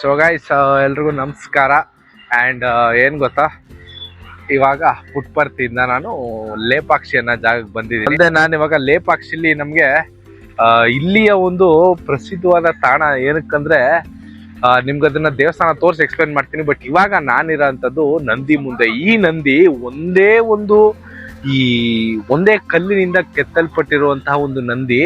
So guys ಎಲ್ರಿಗೂ ನಮಸ್ಕಾರ. And ಏನು ಗೊತ್ತಾ, ಇವಾಗ ಪುಟ್ಪರ್ತಿಯಿಂದ ನಾನು ಲೇಪಾಕ್ಷಿ ಅನ್ನೋ ಜಾಗಕ್ಕೆ ಬಂದಿದ್ದೀನಿ. ಅಂದರೆ ನಾನು ಇವಾಗ ಲೇಪಾಕ್ಷಿಲಿ ನಮಗೆ ಇಲ್ಲಿಯ ಒಂದು ಪ್ರಸಿದ್ಧವಾದ ತಾಣ ಏನಕ್ಕಂದ್ರೆ ನಿಮ್ಗೆ ಅದನ್ನ ದೇವಸ್ಥಾನ ತೋರಿಸಿ ಎಕ್ಸ್ಪ್ಲೇನ್ ಮಾಡ್ತೀನಿ. ಬಟ್ ಇವಾಗ ನಾನಿರೋ ಅಂಥದ್ದು ನಂದಿ ಮುಂದೆ. ಈ ನಂದಿ ಒಂದೇ ಕಲ್ಲಿನಿಂದ ಕೆತ್ತಲ್ಪಟ್ಟಿರುವಂತಹ ಒಂದು ನಂದಿ.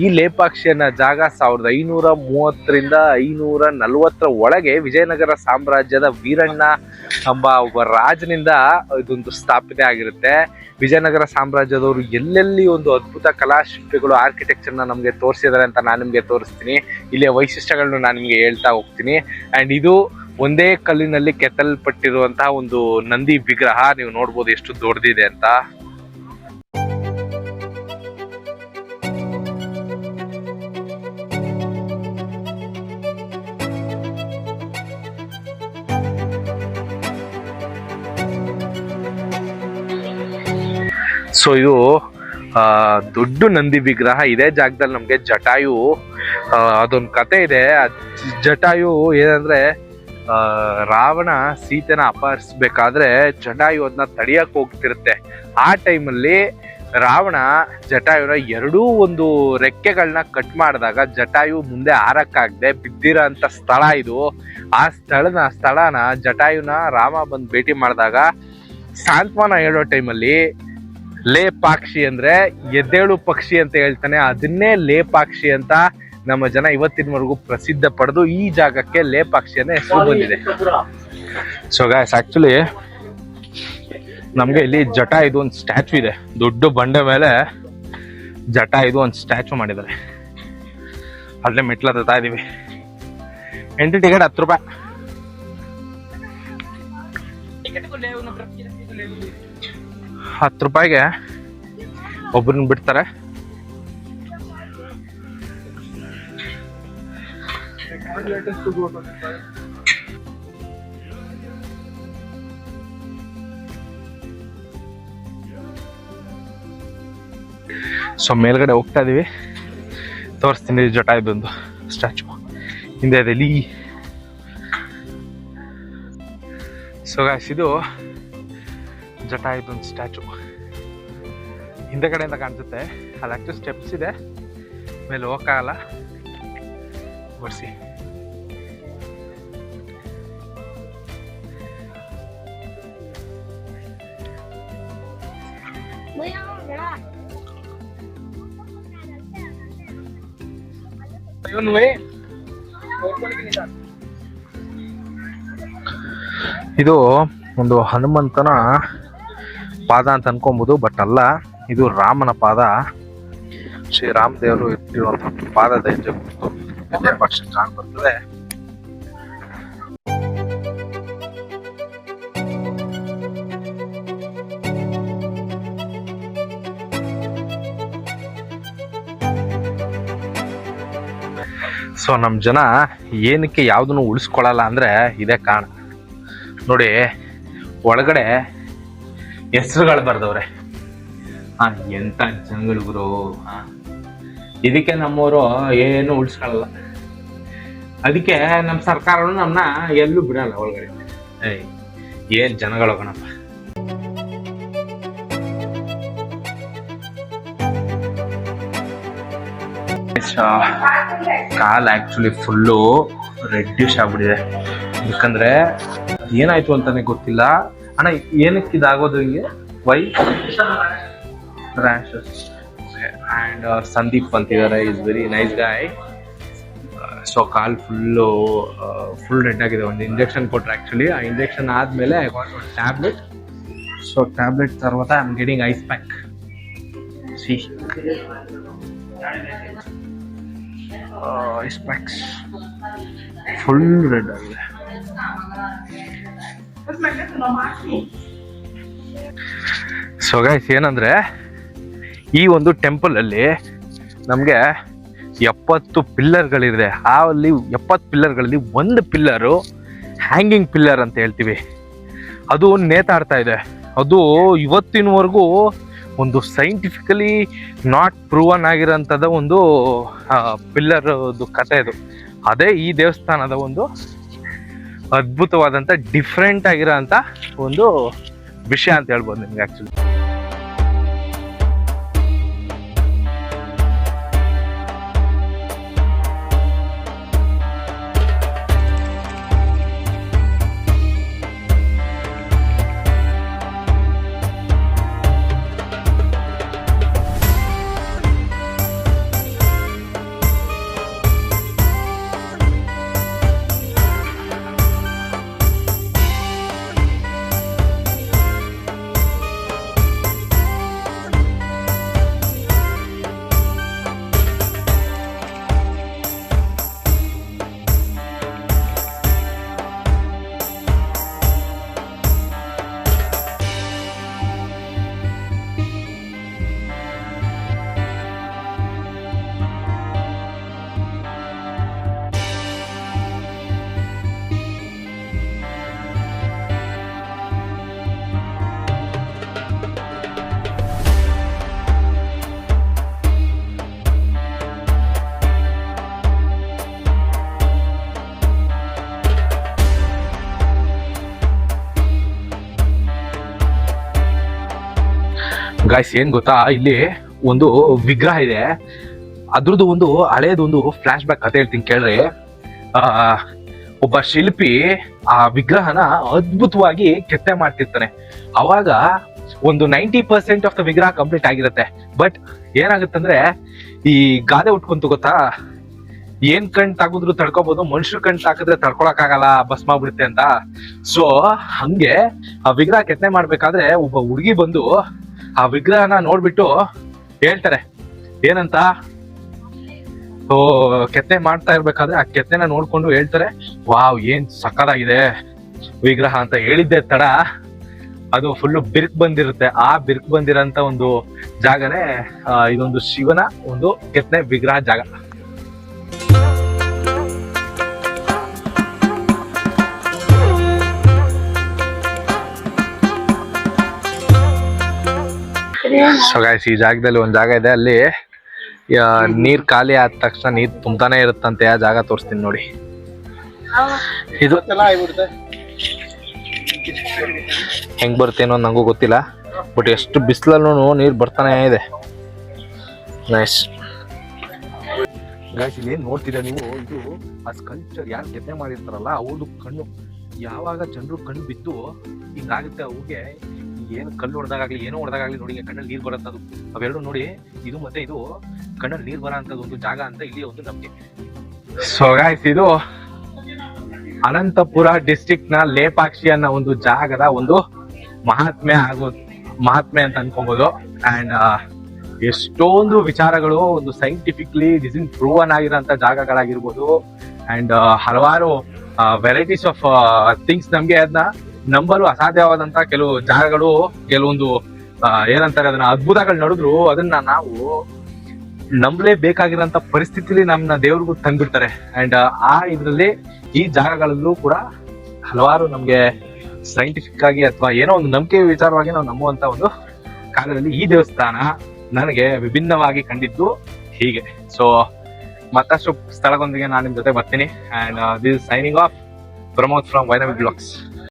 ಈ ಲೇಪಾಕ್ಷಿ ಅನ್ನೋ ಜಾಗ 1530ರಿಂದ 540 ಒಳಗೆ ವಿಜಯನಗರ ಸಾಮ್ರಾಜ್ಯದ ವೀರಣ್ಣ ಎಂಬ ಒಬ್ಬ ರಾಜನಿಂದ ಇದೊಂದು ಸ್ಥಾಪನೆ ಆಗಿರುತ್ತೆ. ವಿಜಯನಗರ ಸಾಮ್ರಾಜ್ಯದವರು ಎಲ್ಲೆಲ್ಲಿ ಒಂದು ಅದ್ಭುತ ಕಲಾಶಿಲ್ಪಿಗಳು ಆರ್ಕಿಟೆಕ್ಚರ್ನ ನಮಗೆ ತೋರಿಸಿದ್ದಾರೆ ಅಂತ ನಾನು ನಿಮಗೆ ತೋರಿಸ್ತೀನಿ. ಇಲ್ಲಿಯ ವೈಶಿಷ್ಟ್ಯಗಳನ್ನು ನಾನು ನಿಮಗೆ ಹೇಳ್ತಾ ಹೋಗ್ತೀನಿ. ಆ್ಯಂಡ್ ಇದು ಒಂದೇ ಕಲ್ಲಿನಲ್ಲಿ ಕೆತ್ತಲ್ಪಟ್ಟಿರುವಂತಹ ಒಂದು ನಂದಿ ವಿಗ್ರಹ. ನೀವು ನೋಡ್ಬೋದು ಎಷ್ಟು ದೊಡ್ಡದಿದೆ ಅಂತ. ಸೊ ಇದು ದೊಡ್ಡ ನಂದಿ ವಿಗ್ರಹ. ಇದೇ ಜಾಗದಲ್ಲಿ ನಮಗೆ ಜಟಾಯು ಅದೊಂದು ಕತೆ ಇದೆ. ಜಟಾಯು ಏನಂದ್ರೆ ರಾವಣ ಸೀತೆನ ಅಪಹರಿಸ್ಬೇಕಾದ್ರೆ ಜಟಾಯು ಅದನ್ನ ತಡಿಯಕ್ಕೆ ಹೋಗ್ತಿರುತ್ತೆ. ಆ ಟೈಮಲ್ಲಿ ರಾವಣ ಜಟಾಯುನ ಎರಡೂ ಒಂದು ರೆಕ್ಕೆಗಳನ್ನ ಕಟ್ ಮಾಡಿದಾಗ ಜಟಾಯು ಮುಂದೆ ಹಾರಕ್ಕಾಗದೆ ಬಿದ್ದಿರೋ ಅಂತ ಸ್ಥಳ ಇದು. ಆ ಸ್ಥಳನ ಜಟಾಯುನ ರಾಮ ಬಂದು ಭೇಟಿ ಮಾಡಿದಾಗ ಸಾಂತ್ವನ ಹೇಳೋ ಟೈಮಲ್ಲಿ ಲೇಪಾಕ್ಷಿ ಅಂದ್ರೆ ಎದ್ದೇಳು ಪಕ್ಷಿ ಅಂತ ಹೇಳ್ತಾನೆ. ಅದನ್ನೇ ಲೇಪಾಕ್ಷಿ ಅಂತ ನಮ್ಮ ಜನ ಇವತ್ತಿನವರೆಗೂ ಪ್ರಸಿದ್ಧ ಪಡೆದು ಈ ಜಾಗಕ್ಕೆ ಲೇಪಾಕ್ಷಿ ಅನ್ನೋ ಹೆಸರು ಬಂದಿದೆ. ಸೊ ಗಾಯ್ಸ್, ಆಕ್ಚುಲಿ ನಮ್ಗೆ ಇಲ್ಲಿ ಜಟಾಯುದು ಒಂದು ಸ್ಟ್ಯಾಚು ಇದೆ. ದೊಡ್ಡ ಬಂಡೆ ಮೇಲೆ ಜಟಾಯುದು ಒಂದು ಸ್ಟ್ಯಾಚು ಮಾಡಿದ್ದಾರೆ. ಅಲ್ಲೇ ಮೆಟ್ಲ ಹತ್ತಾ ಇದೀವಿ. ಎಂಟ್ರಿ ಟಿಕೆಟ್ 10 ರೂಪಾಯಿ. 10 ರೂಪಾಯಿಗೆ ಒಬ್ಬರನ್ನ ಬಿಡ್ತಾರೆ. ಸೊ ಮೇಲ್ಗಡೆ ಹೋಗ್ತಾ ಇದೀವಿ, ತೋರಿಸ್ತೀನಿ. ಜಟಾಯುದೊಂದು ಸ್ಟ್ಯಾಚು ಹಿಂದೆ ಇದೆ ಇಲ್ಲಿ. ಸೊ ಗಾಯ್ಸ್, ಇದು ಜಟಾಯುದೊಂದು ಸ್ಟ್ಯಾಚು ಹಿಂದೆ ಕಡೆಯಿಂದ ಕಾಣಿಸುತ್ತೆ. ಅಲ್ಲಿ ಆಕ್ಚುಲಿ ಸ್ಟೆಪ್ಸ್ ಇದೆ, ಮೇಲೆ ಹೋಗಕ್ಕಾಗಲ್ಲ. ಬರ್ಸಿ. ಇದು ಒಂದು ಹನುಮಂತನ ಪಾದ ಅಂತ ಅನ್ಕೊಬಹುದು, ಬಟ್ ಅಲ್ಲ, ಇದು ರಾಮನ ಪಾದ. ಶ್ರೀರಾಮ ದೇವರು ಇಟ್ಟಿರುವಂತಹ ಪಾದದ ಹೆಜ್ಜೆ ಪಕ್ಷ ಕಾಣ್ ಬರ್ತದೆ. ಸೊ ನಮ್ ಜನ ಏನಕ್ಕೆ ಯಾವ್ದನ್ನು ಉಳಿಸ್ಕೊಳಲ್ಲ ಅಂದ್ರೆ ಇದೇ ಕಾರಣ. ನೋಡಿ, ಒಳಗಡೆ ಹೆಸರುಗಳು ಬರ್ದವ್ರೆ. ಎಂತ ಜನಗಳು. ಇದಕ್ಕೆ ನಮ್ಮವರು ಏನು ಉಳಿಸ್ಕೊಳ್ಳಲ್ಲ. ಅದಕ್ಕೆ ನಮ್ಮ ಸರ್ಕಾರನು ನಮ್ಮನ್ನ ಎಲ್ಲೂ ಬಿಡಲ್ಲ ಒಳಗಡೆ. ಏನ್ ಜನಗಳು ಕಣಪ್ಪ. ಕಾಲ್ ಆಕ್ಚುಲಿ ಫುಲ್ಲು ರೆಡ್ಡಿಶ್ ಆಗ್ಬಿಟ್ಟಿದೆ. ಯಾಕಂದ್ರೆ ಏನಾಯ್ತು ಅಂತಾನೆ ಗೊತ್ತಿಲ್ಲ. ಅಣ್ಣ, ಏನಕ್ಕೆ ಇದಾಗೋದು ಹಿಂಗೆ? Y rashes. ಆ್ಯಂಡ್ ಸಂದೀಪ್ ಅಂತಿದ್ದಾರೆ, is very nice ಗಾಯ್. So call full red ಆಗಿದೆ. ಒಂದು ಇಂಜೆಕ್ಷನ್ ಕೊಟ್ಟರೆ ಆ್ಯಕ್ಚುಲಿ. ಆ ಇಂಜೆಕ್ಷನ್ ಆದಮೇಲೆ ಟ್ಯಾಬ್ಲೆಟ್. ಸೊ ಟ್ಯಾಬ್ಲೆಟ್ తర్వాత I am getting ice pack. C ice packs full red ಆಗಿದೆ. ಸೊ ಗೈಸ್, ಏನಂದ್ರೆ ಈ ಒಂದು ಟೆಂಪಲ್ ಅಲ್ಲಿ ನಮಗೆ 70 ಪಿಲ್ಲರ್ಗಳಿದೆ. ಅಲ್ಲಿ 70 ಪಿಲ್ಲರ್ಗಳಲ್ಲಿ ಒಂದು ಪಿಲ್ಲರು ಹ್ಯಾಂಗಿಂಗ್ ಪಿಲ್ಲರ್ ಅಂತ ಹೇಳ್ತೀವಿ. ಅದು ನೇತಾಡ್ತಾ ಇದೆ. ಅದು ಇವತ್ತಿನವರೆಗೂ ಒಂದು ಸೈಂಟಿಫಿಕಲಿ ನಾಟ್ ಪ್ರೂವನ್ ಆಗಿರೋಂಥದ್ದು ಒಂದು ಪಿಲ್ಲರ್ ಕತೆ ಇದು. ಅದೇ ಈ ದೇವಸ್ಥಾನದ ಒಂದು ಅದ್ಭುತವಾದಂತ ಡಿಫ್ರೆಂಟ್ ಆಗಿರೋ ಅಂತ ಒಂದು ವಿಷಯ ಅಂತ ಹೇಳ್ಬೋದು ನಿಮ್ಗೆ ಆಕ್ಚುಲಿ. ಗಾಯ್ಸ್ ಏನ್ ಗೊತ್ತಾ, ಇಲ್ಲಿ ಒಂದು ವಿಗ್ರಹ ಇದೆ, ಅದ್ರದ್ದು ಒಂದು ಹಳೇದೊಂದು ಫ್ಲಾಶ್ ಬ್ಯಾಕ್ ಕತೆ ಹೇಳ್ತೀನಿ ಕೇಳ್ರಿ. ಒಬ್ಬ ಶಿಲ್ಪಿ ಆ ವಿಗ್ರಹನ ಅದ್ಭುತವಾಗಿ ಕೆತ್ತನೆ ಮಾಡ್ತಿರ್ತಾನೆ. ಅವಾಗ ಒಂದು 90% ಆಫ್ ದ ವಿಗ್ರಹ ಕಂಪ್ಲೀಟ್ ಆಗಿರುತ್ತೆ. ಬಟ್ ಏನಾಗುತ್ತಂದ್ರೆ ಈ ಗಾದೆ ಉಟ್ಕೊಂತು ಗೊತ್ತಾ, ಏನ್ ಕಣ್ ತಾಕಿದ್ರು ತಡ್ಕೋಬಹುದು, ಮನುಷ್ಯರು ಕಣ್ ತಾಕಿದ್ರೆ ತಡ್ಕೊಳಕ್ ಆಗಲ್ಲ, ಭಸ್ಮ ಆಗ್ಬಿಡುತ್ತೆ ಅಂತ. ಸೊ ಹಂಗೆ ಆ ವಿಗ್ರಹ ಕೆತ್ತನೆ ಮಾಡ್ಬೇಕಾದ್ರೆ ಒಬ್ಬ ಹುಡುಗಿ ಬಂದು ಆ ವಿಗ್ರಹನ ನೋಡ್ಬಿಟ್ಟು ಹೇಳ್ತಾರೆ ಏನಂತ, ಕೆತ್ತನೆ ಮಾಡ್ತಾ ಇರ್ಬೇಕಾದ್ರೆ ಆ ಕೆತ್ತನೆನ ನೋಡ್ಕೊಂಡು ಹೇಳ್ತಾರೆ, ವಾವ್ ಏನ್ ಸಕ್ಕತ್ತಾಗಿದೆ ವಿಗ್ರಹ ಅಂತ. ಹೇಳಿದ್ದೆ ತಡ ಅದು ಫುಲ್ಲು ಬಿರುಕು ಬಂದಿರುತ್ತೆ. ಆ ಬಿರುಕು ಬಂದಿರೋಂತ ಒಂದು ಜಾಗನೇ ಇದೊಂದು ಶಿವನ ಒಂದು ಕೆತ್ತನೆ ವಿಗ್ರಹ ಜಾಗ. ಸೊ ಗೈಸ್, ಈ ಜಾಗದಲ್ಲಿ ಒಂದ್ ಜಾಗ ಇದೆ, ಅಲ್ಲಿ ನೀರ್ ಖಾಲಿ ಆದ ತಕ್ಷಣ ನೀರ್ ತುಂಬ್ತಾನೆ ಇರುತ್ತಂತೆ. ಆ ಜಾಗ ತೋರಿಸ್ತೀನಿ ನೋಡಿ. ಇದು ಹೆಂಗ್ ಬರ್ತೇನೋ ನಂಗೂ ಗೊತ್ತಿಲ್ಲ, ಬಟ್ ಎಷ್ಟು ಬಿಸಿಲಲ್ಲೂ ನೀರ್ ಬರ್ತಾನೆ ಇದೆ. ನೈಸ್ ಗೈಸ್, ಇಲ್ಲಿ ಏನ್ ನೋಡ್ತೀರಾ ನೀವು, ಇದು ಆ ಸ್ಕಲ್ಪ್ಚರ್ ಯಾರು ಕೆತ್ತನೆ ಮಾಡಿರ್ತಾರಲ್ಲ ಅವ್ರದ್ದು ಕಣ್ಣು. ಯಾವಾಗ ಜನರು ಕಣ್ಣು ಬಿದ್ದು ಹಿಂಗಾಗುತ್ತೆ, ಅವ್ರಿಗೆ ಏನು ಕಲ್ಲು ಹೊಡೆದಾಗ್ಲಿ ಏನೋ ಹೊಡೆದಾಗ್ಲಿ ನೋಡಿ ಕಣ್ಣಲ್ಲಿ ನೀರ್ ಬರೋಂಥದ್ದು. ಅವೆರಡು ನೋಡಿ, ಇದು ಮತ್ತೆ ಇದು ಕಣ್ಣಲ್ಲಿ ನೀರ್ ಬರೋ ಅಂತದ್ದು ಒಂದು ಜಾಗ ಅಂತ ಇಲ್ಲಿ ಒಂದು ನಂಬಿಕೆ. ಸೊ ಗೈಸ್, ಇದು ಅನಂತಪುರ ಡಿಸ್ಟ್ರಿಕ್ಟ್ ನ ಲೇಪಾಕ್ಷಿ ಅನ್ನೋ ಒಂದು ಜಾಗದ ಒಂದು ಮಹಾತ್ಮೆ ಅಂತ ಅನ್ಕೊಬಹುದು. ಅಂಡ್ ಎಷ್ಟೊಂದು ವಿಚಾರಗಳು ಒಂದು ಸೈಂಟಿಫಿಕ್ಲಿ ಪ್ರೂವನ್ ಆಗಿರೋಂಥ ಜಾಗಗಳಾಗಿರ್ಬೋದು. ಅಂಡ್ ಹಲವಾರು ವೆರೈಟೀಸ್ ಆಫ್ ಥಿಂಗ್ಸ್ ನಮ್ಗೆ ಅದನ್ನ ನಂಬಲು ಅಸಾಧ್ಯವಾದಂತ ಕೆಲವು ಜಾಗಗಳು, ಕೆಲವೊಂದು ಏನಂತಾರೆ ಅದನ್ನ ಅದ್ಭುತಗಳು ನಡೆದ್ರು ಅದನ್ನ ನಾವು ನಂಬಲೇಬೇಕಾಗಿರೋಂಥ ಪರಿಸ್ಥಿತಿಲಿ ನಮ್ಮನ್ನ ದೇವ್ರಿಗೂ ತಂದ್ಬಿಡ್ತಾರೆ. ಅಂಡ್ ಆ ಇದ್ರಲ್ಲಿ ಈ ಜಾಗಗಳಲ್ಲೂ ಕೂಡ ಹಲವಾರು ನಮ್ಗೆ ಸೈಂಟಿಫಿಕ್ ಆಗಿ ಅಥವಾ ಏನೋ ಒಂದು ನಂಬಿಕೆ ವಿಚಾರವಾಗಿ ನಾವು ನಂಬುವಂತ ಒಂದು ಕಾಲದಲ್ಲಿ ಈ ದೇವಸ್ಥಾನ ನನಗೆ ವಿಭಿನ್ನವಾಗಿ ಕಂಡಿದ್ದು ಹೀಗೆ. ಸೊ ಮತ್ತಷ್ಟು ಸ್ಥಳದೊಂದಿಗೆ ನಾನು ನಿಮ್ ಜೊತೆ ಬರ್ತೀನಿ. And this signing off Pramod from Vainavi blogs.